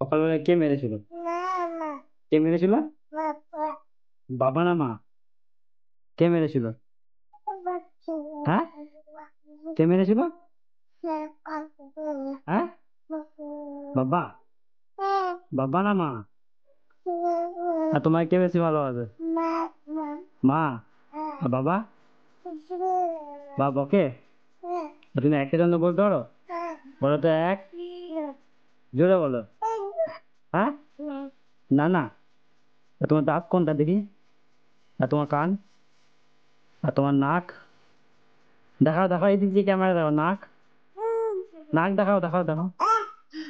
সকালবেলা কে মেরেছিল? কে মেরেছিল? বাবা না মা? কে মেরেছিল? হ্যাঁ, কে মেরেছিল? হ্যাঁ, বাবা? বাবা না মা? আর তোমার কে বেশি ভালোবাসে? মা? আর বাবা? বাবা কে? তুমি একটা জন্য বলতে পারো? বলো তো এক, জোরে বলো। হ্যাঁ, না না। আর তোমার দাঁত কোনটা দেখি? আর তোমার কান? আর তোমার নাক? দেখাও দেখাও, এদিক দিয়ে ক্যামেরা দেখাও, নাক, নাক দেখাও দেখাও দেখাও।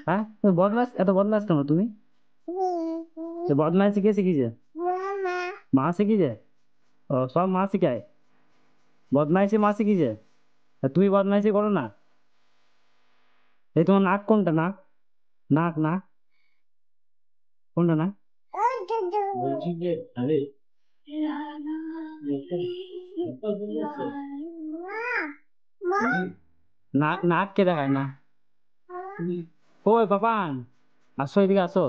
হ্যাঁ, তুমি বদমাস, এত বদমাস কেন তুমি? বদমাইশি কে শিখিয়েছে? মা শিখিয়েছে? ও, সব মা শিখায়? বদমাইশি মা শিখিয়েছে? আর তুমি বদমাইশি করো না? এই তোমার নাক কোনটা? নাক, নাক নাক কোনটা নাক? বলছি যে আরে নাক, নাক কে দেখায় না? ওই পাপান, আসো এদিকে আসো,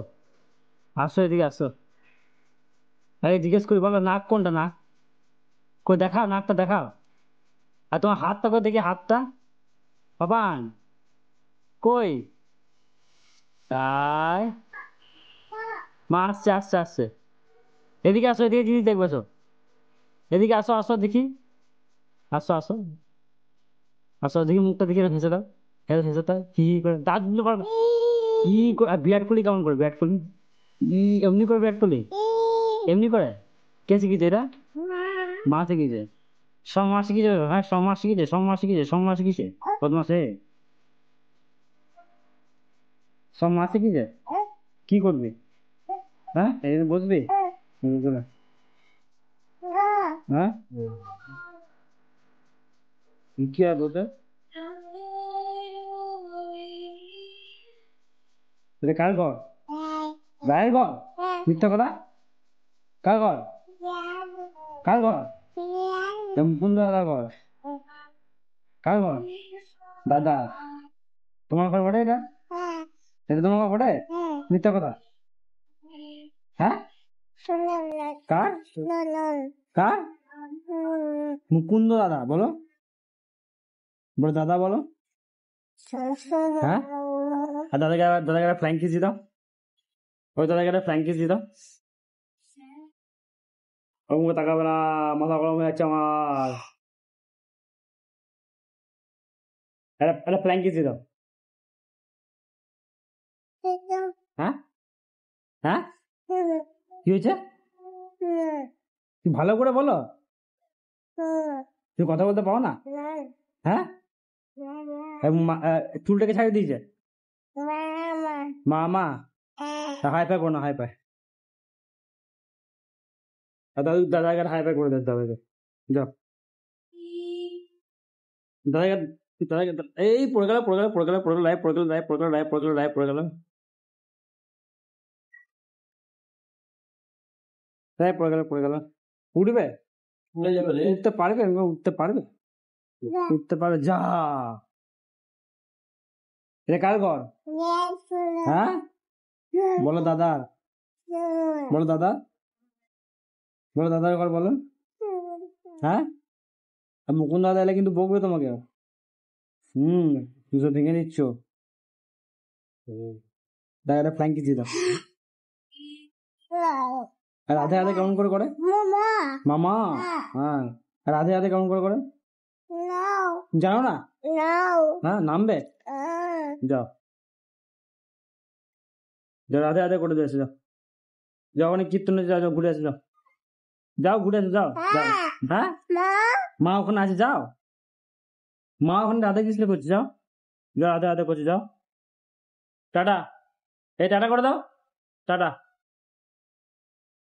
আসো এদিকে আসো। আরে জিজ্ঞেস করি, বলো নাক কোনটা? নাক কই দেখাও, নাকটা দেখাও। আর তোমার হাতটা কই দেখি, হাতটা। পাপান কই? তাই মা আসছে আসছে আসছে। এদিকে আসো, এদিকে জিনিস দেখবে আসো, এদিকে আসো আসো দেখি, আসো আসো আসো দেখি, মুখটা দেখি, হেসে দাও, হেসে দাও, হি হি করে দাঁত গুলো করো। আর বিরাট কোহলি কেমন করে? বিরাট কোহলি এমনি করে? বিরাট কোহলি এমনি করে? কে শিখিয়েছে এটা? মা শিখিয়েছে? সব মা শিখিয়েছে? হ্যাঁ, সব মা শিখিয়েছে, সব মা শিখিয়েছে, সব মা শিখিয়েছে। বদমাসে, সব মা শিখিয়েছে। কি করবি? হ্যাঁ, এই যে বসবি? হ্যাঁ, কি আর বলতে? এটা কার ঘর? ভাইয়ের ঘর? মিথ্যা কথা। কার ঘর? কার ঘর? কোন দাদার ঘর? কার ঘর? দাদা? তোমার ঘর বটে এটা? এটা তোমার ঘর বটে? মিথ্যা কথা। হ্যাঁ, কার? কার? মুকুন্দ দাদা বলো, বলো দাদা বলো। হ্যাঁ, আর দাদাকে, দাদাকে একটা ফ্ল্যাঙ্ক কিস দিয়ে দাও। ওই দাদাকে একটা ফ্ল্যাঙ্ক কিস দিয়ে দাও। ওর মুখে তাকাবে না, মাথা গরম হয়ে যাচ্ছে আমার। একটা একটা ফ্ল্যাঙ্ক কিস দিয়ে দাও। হ্যাঁ, হ্যাঁ, কি হয়েছে? তুমি ভালো করে বলো, তুমি কথা বলতে পারো না? হ্যাঁ, চুলটাকে ছাড়িয়ে দিয়েছে? মা মা, হাই ফাই করো না, হাই ফাই। দাদু, দাদাকে হাই ফাই করে দিতে হবে। যাও, দাদাকে, দাদাকে, এই পড়ে গেল পড়ে গেল পড়ে গেল পড়ে গেল, লাইভ পড়ে গেল, লাইভ পড়ে গেল, লাইভ পড়ে গেল, লাইভ পড়ে গেল, লাইভ পড়ে গেল পড়ে গেল। উঠবে? উঠতে পারবে? উঠতে পারবে? উঠতে পারবে? যা, এটা কার ঘর? হ্যাঁ, বলো দাদা, বলো দাদা, বলো দাদার ঘর বলো। হ্যাঁ, আর মুকুন্দ দাদা এলে কিন্তু বকবে তোমাকে। দুশো ভেঙে নিচ্ছ। দাদা একটা ফ্ল্যাঙ্কি দিয়ে দাও। আর রাধে রাধে কেমন করে করে? মামা। হ্যাঁ, আর রাধে রাধে কেমন করে করে? জানো না? হ্যাঁ, নামবে? যাও, যাও রাধে রাধে করে দিয়ে এসে যাও। যাও, অনেক কীর্তনে যাও, যাও ঘুরে আসে যাও, যাও ঘুরে আসে যাও। হ্যাঁ, মা ওখানে আছে, যাও। মা ওখানে রাধা কৃষ্ণ করছে, যাও, যাও রাধে রাধে করছে, যাও। টাটা, এই টাটা করে দাও, টাটা।